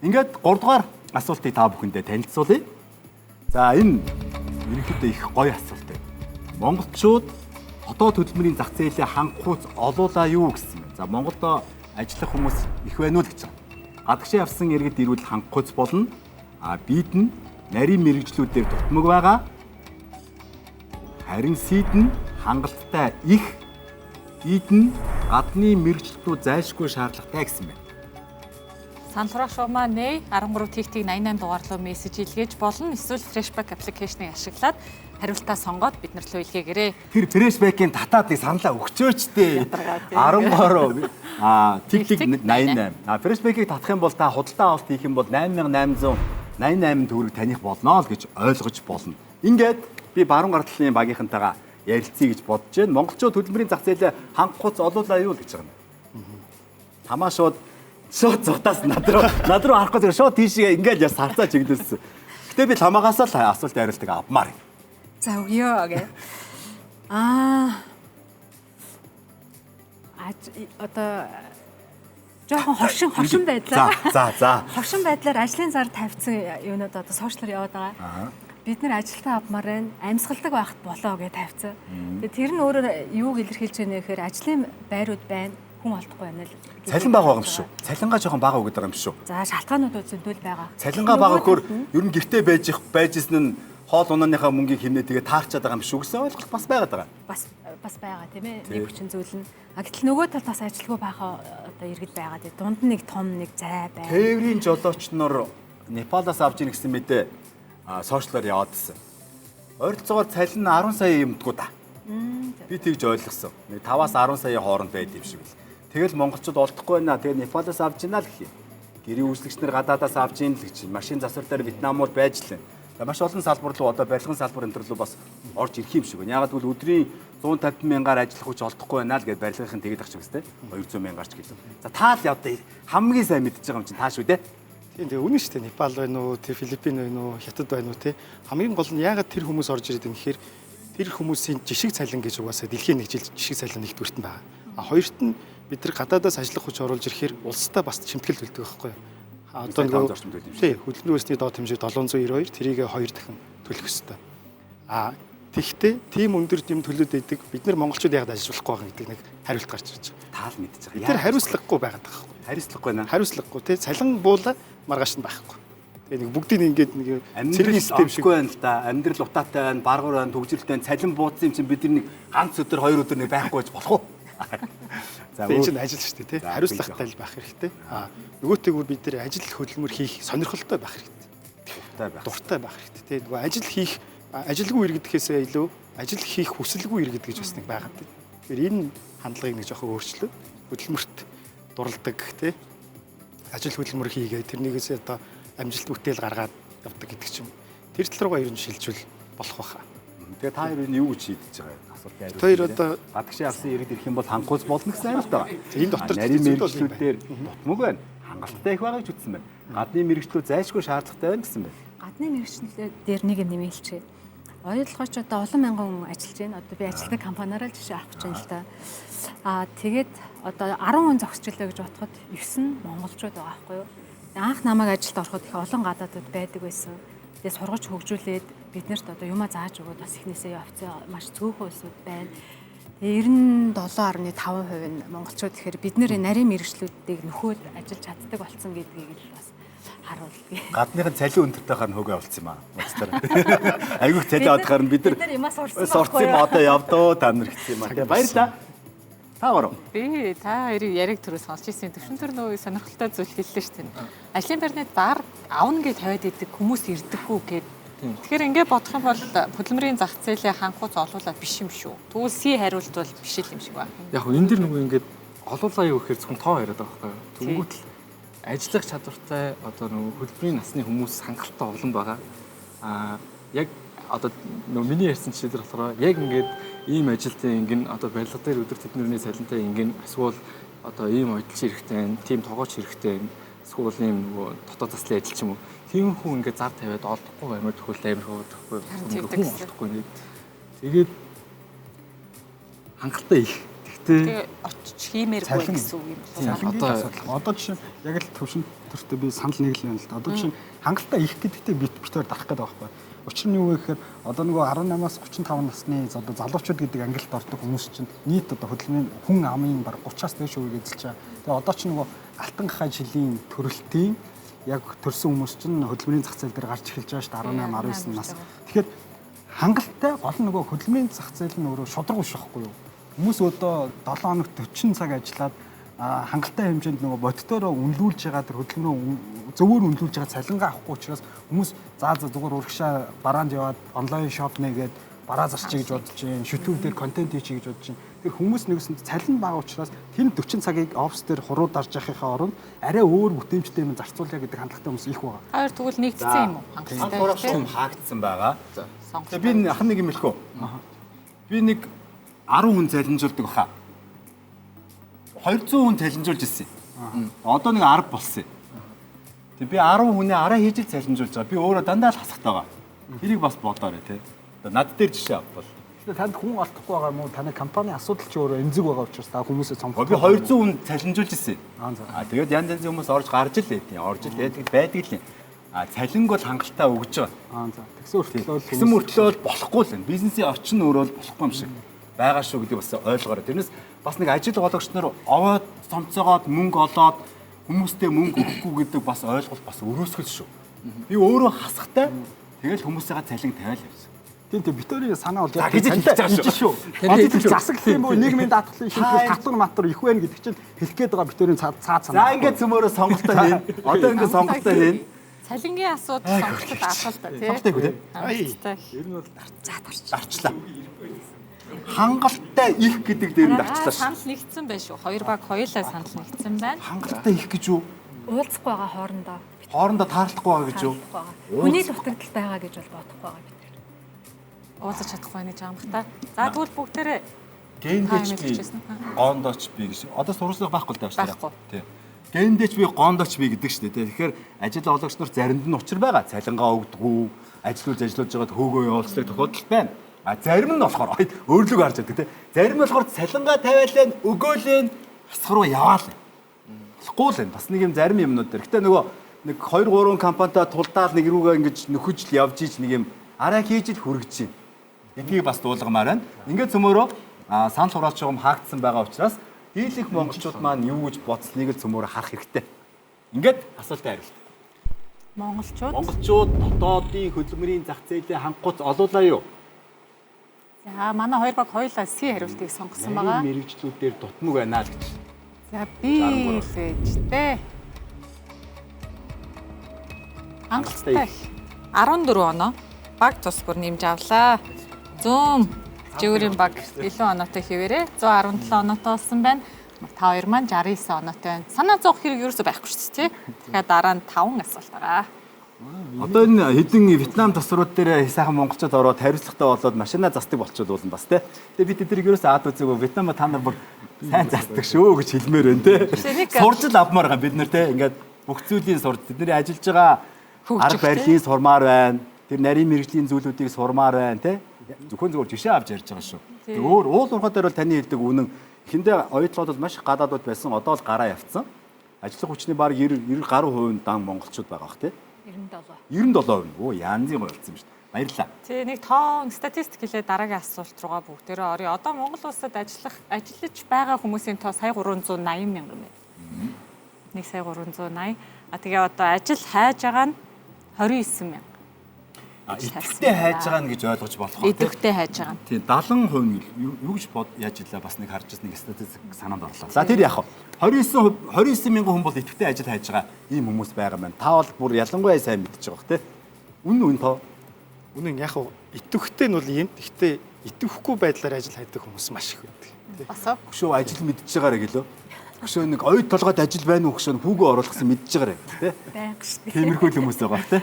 Ингээд 3 дугаар асуултыг та бүхэндээ танилцуулъя. За энэ ерөнхийдөө их гоё асуулт байна. Монголчууд хотод хөдөлмөрийн зах зээлээ хангахуйц олуулаа юу гэсэн юм. За Монголд ажиллах хүмүүс их байна уу гэж байна. Гадагшаа явсан иргэд ирүүл хангахуйц болно. Бид нь нарийн мэрэгжлүүдээр дутмаг байгаа. Харин сийд нь хангалттай их, бид нь гадны мэрэгчлүүд зайлшгүй шаардлагатай гэсэн байна. Сантрах шугамаа нэ 13 TT 88 дугаарлуу мессеж илгээж болно. Эсвэл Freshback аппликейшнийг ашиглаад хариултаа сонгоод биднэр рүү илгээгээрэй. Тэр Freshback-ийн татаадыг саналаа өгчөөч дээ. 13 TT 88. Freshback-ийг татах юм бол та худалдаа авалт хийх юм бол 8888 төгрөг таних болно л гэж ойлгож болно. Ингээд би баруун гартлын багийнхантайгаа ярилцъя гэж бодож байна. Монголчууд хөдөлмөрийн зах зээлээ хангахуйц олуулаа юу гэж байгаа юм. Тамаа шууд зугтаас над руу харахгүй зэрэг шууд тийшээ ингээл яс харцаа чиглүүлсэн. Гэтэ би ламаагаас л асуулт хариултыг авмаар. За өгөө гэ. Одоо жоохон хоршин байдлаар. За. Хоршин байдлаар ажлын зар тавьсан юунууд одоо сошиалар яваад байгаа. Бид нэр ажилтаа авмаар байна. Амьсгалдаг байхад болоо гэж тавьсан. Тэгээ тэр нь өөрөөр юуг илэрхийлж байна гэхээр ажлын байрууд байна. Хүн олдохгүй байна л. Цалин бага юм шүү. Цалингаа жоохон бага өгöd байгаа юм шүү. За шалтгаанууд зөндөл байгаа. Цалингаа бага өгөхөөр ер нь гэртээ байжсэн нь хоол унааныхаа мөнгийг хэмнээ тэгээ таарчаад байгаа юм шүү гэсэн ойлголт бас байгаад байгаа. Бас байгаа тийм ээ. Нэг хүчин зүйл нь. Гэтэл нөгөө талд бас ажилгүй байхаа одоо иргэд байгаа. Дунд нь нэг том нэг зай байна. Тээврийн жолооч нар Непалаас авч ийн гэсэн мэдээ сошиалар яваадсэн. Ойролцоогоор цалин 10 сая юмдгүү та. Би тэгж ойлгосон. 5-аас 10 сая хооронд байд юм шиг л. Тэгэл монголчууд олдохгүй байна. Тэгээ Непалаас авч ийна л гэх юм. Гэрийн үйлчлэгч нар гадаадаас авч ийн л гэж. Машин засвар дээр Вьетнамууд байж лээ. Маш олон салбар руу одоо барилгын салбар энэ төр рүү бас орж ирэх юм шиг байна. Ягаад гэвэл өдрийн 150 мянгаар ажиллах хүч олдохгүй байна л гэж барилгын тэгээд ах шиг өстэй 200 мянгаар ч гэлээ. За та л одоо хамгийн сайн мэдчихэж байгаа юм чинь та шүү дээ. Тийм тэгээ үнэн шүү дээ. Непал байна уу, тэр Филиппин байна уу, Хятад байна уу те. Хамгийн гол нь ягаад тэр хүмүүс орж ирээд юм гэхээр тэр хүмүүсийн жишг цалин гэж угаасаа дэлхийн нэг жил жишг цалин нэгдүгüрт нь байгаа. Хоёрт нь бид нар гадаадаас ажиллах хүч оруулж ирэхээр улстай бас чимтгэл төлдөг байхгүй юу? Одоо нэг хөдөлмөрийн үнэсний доод хэмжээ 792 тэрийг 2 дахин төлөх ёстой. Тэгвэл тийм өндөр юм төлөөд идэг бид нар монголчууд яагаад ажиллахгүй байгаа гэдэг нэг хариулт гарч ирж байгаа. Таал мэдчихэж байгаа. Тэр хариуцлагагүй байгаад байгаа байхгүй. Хариуцлагагүй наа. Хариуцлагагүй тий цалин буула маргааш нь байхгүй. Тэгээ нэг бүгдийг ингээд нэг цэргийн систем шиггүй байна л да. Амьдрал утаатай байна, баргуур байна, төгжрэлтэй байна. Цалин буудсан юм чинь бид нэг ганц өдөр 2 өдөр нэг байхгүй байж болох уу? За энэ чинь ажил шүү дээ тий. Хариуцлагатай л байх хэрэгтэй. Нөгөөтэйгүр бид нар ажил хөдөлмөр хийх сонирхолтой байх хэрэгтэй. Дуртай байх хэрэгтэй тий. Нөгөө ажил хийх ажилгүй иргэдэхээсээ илүү ажил хийх хүсэлгүй иргэд гэж бас нэг байгаад тий. Тэгэхээр энэ хандлагыг нэг жоохон өөрчлөөд хөдөлмөрт дурладаг тий. Ажил хөдөлмөр хийгээ тэрнийгээс одоо амжилт бүтээл гаргаад явдаг гэдэг ч юм. Тэр тал руугаа ер нь шилжүүл болох байхаа. Тэгээ та хоёр нь юу гэж шийдэж байгаа юм? Асуулт хариулт. Тэр одоо гадагшаа авсан иргэд ирэх юм бол хангахуйц болно гэсэн хариулт байгаа. Энэ дотор нарийн мэрэгчлүүдээр дутмаг байна. Хангалттай их байгаа гэж үтсэн байна. Гадны мэрэгчлүүд зайлшгүй шаардлагатай байна гэсэн байна. Гадны мэрэгчлүүд дээр нэг юм нэмэлчээ. Ойлгооч одоо олон мянган хүн ажиллаж байна. Одоо би ажилтны компаниараа л жишээ авах гэж байна л да. Тэгээд одоо 10 хүн зогсчлоо гэж бодоход 9 нь монголчууд байгаа байхгүй юу? Анх намайг ажилд ороход их олон гадаадууд байдаг байсан. Тэгээ сургаж хөгжүүлээд биднэрт одоо юмаа зааж өгөөд бас ихнээсээ явцсан маш цөөхөн улсууд байна. Тэгээ 97.5% нь монголчууд тэгэхээр бид нэр нарийн мэрэгчлүүдийг нөхөд ажиллаж чаддаг болсон гэдгийг л бас харуулъя. Гадныхын цалин өндөртэйхаар нь хөөгөө болцсон юм аа. Моцтор. Айгүйх цалин авахаар нь бид нар юмас сурцсан юм одоо явдөө та нар гэсэн юм аа. Тэгээ баярлалаа. Та баруу. Би та хоёрын яриг төрөө сонсч ирсэн. Төвшин төр нөгөө сонирхолтой зүйл хэллээ шүү дээ. Ажлын байрны дар авна гэж тавиад идэг хүмүүс ирдэггүй гэд. Тэгэхээр ингээд бодох юм бол хөдөлмөрийн зах зээлээ хангахуйц олуулаад биш юм шүү. Тэгвэл си хариулт бол биш л юм шиг байна. Яг энэ дэр нөгөө ингээд олуулаа юу гэхээр зөвхөн тоо яриад байгаа байхгүй юу. Тэнгүүт л ажиллах чадвартай одоо нөгөө хөдөлмөрийн насны хүмүүс хангалттай олон байгаа. Яг одоо нөгөө миний ярьсан жишээлэр болохоор яг ингээд ийм ажилтны ингэн одоо барилга дээр өдөр тэднэрний цалинтай ингэн эсвэл одоо ийм ойдлч хэрэгтэй, тийм тоогооч хэрэгтэй, эсвэл ийм нөгөө дотоод заслын ажил ч юм уу. Тийм хүн ингээд зар тавиад олдохгүй баймаар төхөөл амир хөөдөхгүй. Хүн олдохгүй ингээд. Тэгээд хангалттай их Тэгээ очиж хиймээргүй Цалин. гэсэн үг юм Тийм, байна. Одоо одоо одоо жишээ нь яг л төвшин төртөө би санал нэг л байна л да. Одоо жишээ нь хангалттай их гэдэгтээ битээр дарах гэдэг байхгүй. Учир нь юу вэ гэхээр одоо нөгөө 18-аас 35 насны одоо залуучууд гэдэг ангилалд ордог хүмүүс чинь нийт одоо хөдөлмөрийн хүн амын баг 30-аас дээш хувийг эзэлж байгаа. Тэгээ одоо ч нөгөө алтан гахай жилийн төрөлтийн яг төрсэн хүмүүс чинь хөдөлмөрийн зах зээл дээр гарч эхэлж байгаа шүү дээ 18, 19 нас. Тэгэхээр хангалттай гол нь нөгөө хөдөлмөрийн зах зээл нь өөрөө шудраг биш байхгүй юу? Хүмүүс одоо 7 хоногт 40 цаг ажиллаад хангалттай хэмжээнд нөгөө боддороо үнэлүүлж байгаа тэр хөдөлмөрөө зөвөр үнэлүүлж байгаа цалингаа авахгүй учраас хүмүүс зүгээр урагшаа бараанд яваад онлайн шоп нэгээд бараа зарчиг гэж бодож чинь YouTube дээр контент хийчих гэж бодож чинь тэр хүмүүс нэгсэнд цалин бага учраас тэр 40 цагийг офс дээр хуруу дарж явахынхаа оронд арай өөр бүтээмжтэй юм зарцуулъя гэдэг хандлагатай хүмүүс их байгаа. Хоёр тэгвэл нэгдсэн юм уу? Хангалттай шуум хаагдсан байгаа. Сонголт. Тэгээ би ах нэг юм хэлэхөө. Би нэг 10 хүн цалинжуулдаг баха. 200 хүн цалинжуулж ирсэн. Одоо нэг 10 болсон. Тэг би 10 хүний араа хийж л цалинжуулж байгаа. Би өөрөө дандаа л хасахтай байгаа. Тэрийг бас бодоорой тий. Над дээр жишээ авбал. Тэгэхээр танд хүн олдохгүй байгаа юм уу? Таны компани асуудал ч өөрөө эмзэг байгаа учраас та хүмүүсээ цомхоо. Би 200 хүн цалинжуулж ирсэн. За. Тэгээд янз янзын хүмүүс орж гарч л байдیں۔ Орж л байдаг л юм. Цалинг бол хангалттай өгж байгаа. За. Тэгсэн Мөртлөө бол болохгүй л байна. Бизнесийн орчин өөрөө бол болохгүй юм шиг байгаа шүү гэдэг бас ойлгоорой. Тэрнээс бас нэг ажил гоологч нар овоод цомцоогоод мөнгө олоод хүмүүстэй мөнгө өгөхгүй гэдэг бас ойлголт бас өрөөсгөл шүү. Би өөрөө хасахтай тэгэл хүмүүсээгээ цалин тавиал явсан. Тийм Викторийн санаа бол гэж хэлж байгаа шүү. Одоо засаг гэх юм уу нийгмийн даатгалын шинжилгээ татвар матвар их байна гэдэг чинь хэлэх гээд байгаа Викторийн цаад санаа. За ингээд цөмөрөө сонголтоо хийн. Одоо ингээд сонголтоо хийн. Цалингийн асуудал сонголтод алхалтай тий. Сонголтоо хөө. Хангалттай. ер нь бол Дарчлаа. Хангалттай их гэдэг дээр нь дарчлаа шүү. Санал нэгдсэн байх шүү. Хоёр баг хоёулаа санал нэгдсэн байна. Хангалттай их гэж юу? Уулзахгүй байгаа хоорондоо Хоорондоо таарлахгүй байгаа гэж юу? хүний дутагдал байгаа гэж бол бодохгүй байгаа бид. Уулзаж чадахгүй нэг жаам бах та. За тэгвэл бүгдээрээ Гендээч би хэлчихсэн. гондооч би гэж. Одоо сурвалжлага байхгүй л даа шүү. Байхгүй. Тийм. Гендээч би гондооч би гэдэг шүү дээ. Тэгэхээр ажил олгогч нар заримд нь учир байгаа. Цалингаа өгдөггүй, ажиллаж байгаад хөөгөө явуулдаг тохиолдол байна. Зарим нь болохоор өөрлөг харж байдаг тийм. Зарим нь болохоор цалингаа тавиалаа өгөөлэн хасах руу яваал. Болохгүй л байна. Бас нэг юм зарим юмнууд дээр. Гэтэ нөгөө нэг 2 3 компанитай тулдаал нэг рүүгээ ингэж нөхөж л явж ийж нэг юм арай хийж л хүргэж байна. Эдгийг бас дуулгамаар байна. Ингээд цөмөрөө санал хураалт шугам хаагдсан байгаа учраас дийлэх монголчууд маань юу гэж бодсныг л цөмөрөө харах хэрэгтэй. Ингээд асуултаа хариулт. Монголчууд дотоодын хөдөлмөрийн зах зээлээ хангахуйц олоолаа юу? За манай хоёр баг хоёулаа C хариултыг сонгосон байгаа. Мэргэжлүүдээр дутмаг байна л гэж. За би лээжтэй. Хангалттай 14 оноо баг тус бүр нэмж авлаа. 100 жигүүрийн баг илүү оноотой хэвээрээ 117 оноотой болсон байна. Та хоёр маань 69 оноотой байна. Санаа зовх хэрэг ерөөсөй байхгүй шүү дээ. Тэгэхээр дараа нь 5 асуулт байгаа. Одоо энэ хэдэн Вьетнам тосрууд дээр сайхан монголчууд ороод хариуцлагатай болоод машина засдаг болчиход болно бас тий. Тэгээ бид тэднийг ерөөсөө аад үзээгүй Вьетнам та нар бүр сайн засдаг шүү гэж хэлмээр байна тий. Сурж л авмаар байгаа бид нар тий. Ингээд бүх зүйлийг сурж тэдний ажиллаж байгаа арга барилыг сурмаар байна. Тэр нарийн мэрэгжлийн зүйлүүдийг сурмаар байна тий. Зөвхөн зөвхөн жишээ авч ярьж байгаа шүү. Тэгээ өөр уул уурхай дээр бол таны хэлдэг үнэн эхэндээ оюутлууд бол маш их гадаадууд байсан. Одоо л гараа явцсан. Ажлын хүчний баг 90 гаруй хувийн дан монголчууд байгаа бах тий. 97%. Оо янзын гоё болсон юм шүү дээ. Баярлалаа. Тий нэг тоон статистик хэлээ дараагийн асуулт руугаа бүгдээрээ орё. Одоо Монгол улсад ажиллаж байгаа хүмүүсийн тоо сая 380 мянган байна. 1 сая 380. Тэгээ одоо ажил хайж байгаа нь 29 мянга. Идэвхтэй хайж байгаа нь гэж ойлгож болох байх. Идэвхтэй хайж байгаа. Тийм 70% нь юу гэж яаж илаа бас нэг харж ирсэн нэг статистик санаанд орлоо. За тэр яах вэ? 29 мянган хүн бол идэвхтэй ажил хайж байгаа ийм хүмүүс байгаа маань. Та бол бүр ялангуяа сайн мэдчихэж байгаа бох тий. Үн тоо. Үнэн яг идэвхтэй нь бол юм. Гэхдээ идэвхгүй байдлаар ажил хайдаг хүмүүс маш их байдаг. Басаа. Хөшөө ажил мэдчихэж байгаарэ гэлөө. Хөшөө нэг оюут толгойд ажил байна уу хөшөө хүүгөө оруулахсан мэдчихэж байгаарэ тий. Байнга шүү дээ. Тиймэрхүү хүмүүс байгаа тий.